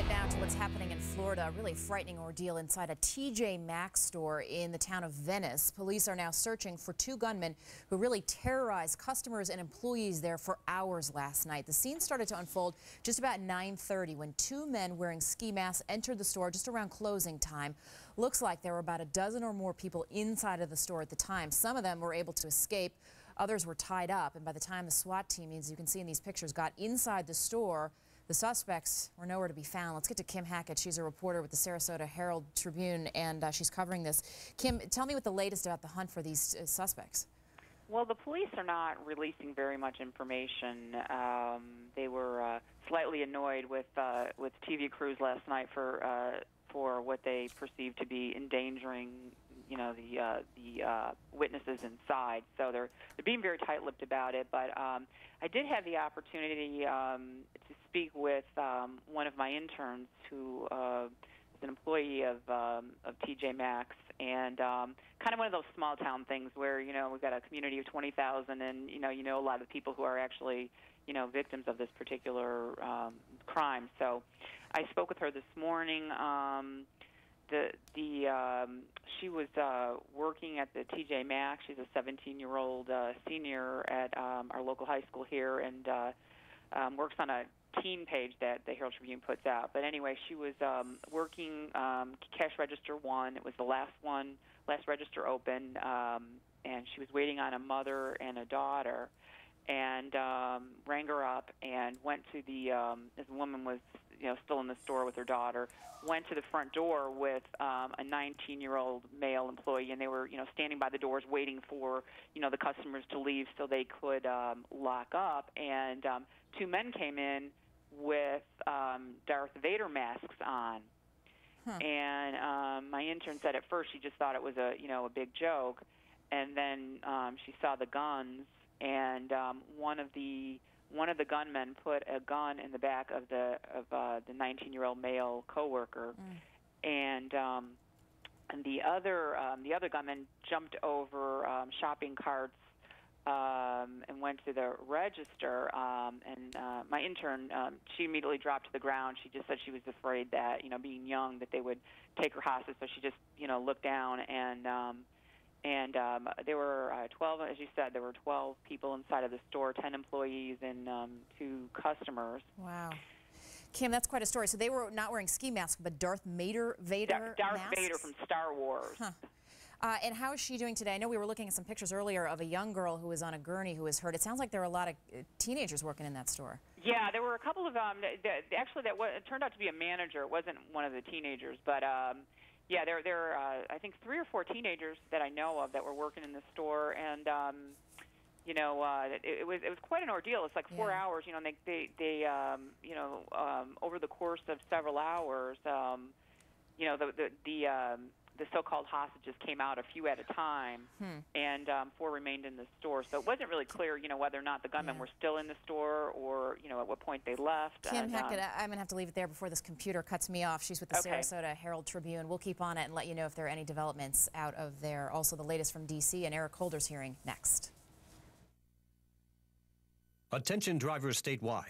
get now to what's happening in Florida. A really frightening ordeal inside a TJ Maxx store in the town of Venice. Police are now searching for two gunmen who really terrorized customers and employees there for hours last night. The scene started to unfold just about 9:30 when two men wearing ski masks entered the store just around closing time. Looks like there were about a dozen or more people inside of the store at the time. Some of them were able to escape. Others were tied up. And by the time the SWAT team, as you can see in these pictures, got inside the store, the suspects were nowhere to be found. Let's get to Kim Hackett. She's a reporter with the Sarasota Herald Tribune, and she's covering this. Kim, tell me what the latest about the hunt for these suspects. Well, the police are not releasing very much information. They were slightly annoyed with TV crews last night for what they perceived to be endangering, the witnesses inside. So they're being very tight-lipped about it. But I did have the opportunity to speak with one of my interns who is an employee of TJ Maxx, and kind of one of those small town things where we've got a community of 20,000, and a lot of the people who are actually victims of this particular crime. So I spoke with her this morning. She was working at the TJ Maxx. She's a 17-year-old senior at our local high school here, and works on a teen page that the Herald Tribune puts out. But anyway, she was working cash register 1. It was the last register open, and she was waiting on a mother and a daughter, and rang her up and went to this woman was still in the store with her daughter, went to the front door with a 19-year-old male employee, and they were standing by the doors waiting for the customers to leave so they could lock up. And two men came in with Darth Vader masks on. And my intern said at first she just thought it was a big joke, and then she saw the guns, and one of the gunmen put a gun in the back of the 19-year-old male coworker, and the other gunman jumped over shopping carts and went to the register. And my intern, she immediately dropped to the ground. She just said she was afraid that being young, that they would take her hostage. So she just looked down, and there were 12, as you said, there were 12 people inside of the store, 10 employees and 2 customers. Wow. Kim, that's quite a story. So they were not wearing ski masks, but Darth Vader Darth masks? Vader from Star Wars. And how is she doing today? I know we were looking at some pictures earlier of a young girl who was on a gurney who was hurt. It sounds like there were a lot of teenagers working in that store. Yeah, there were a couple of actually, it turned out to be a manager. It wasn't one of the teenagers, but yeah, there are I think 3 or 4 teenagers that I know of that were working in the store, and it was quite an ordeal. It's like 4 hours, and they over the course of several hours, the so-called hostages came out a few at a time, and 4 remained in the store. So it wasn't really clear, whether or not the gunmen were still in the store or, at what point they left. Kim Hackett, I'm going to have to leave it there before this computer cuts me off. She's with the Sarasota Herald Tribune. We'll keep on it and let you know if there are any developments out of there. Also, the latest from D.C. and Eric Holder's hearing next. Attention drivers statewide.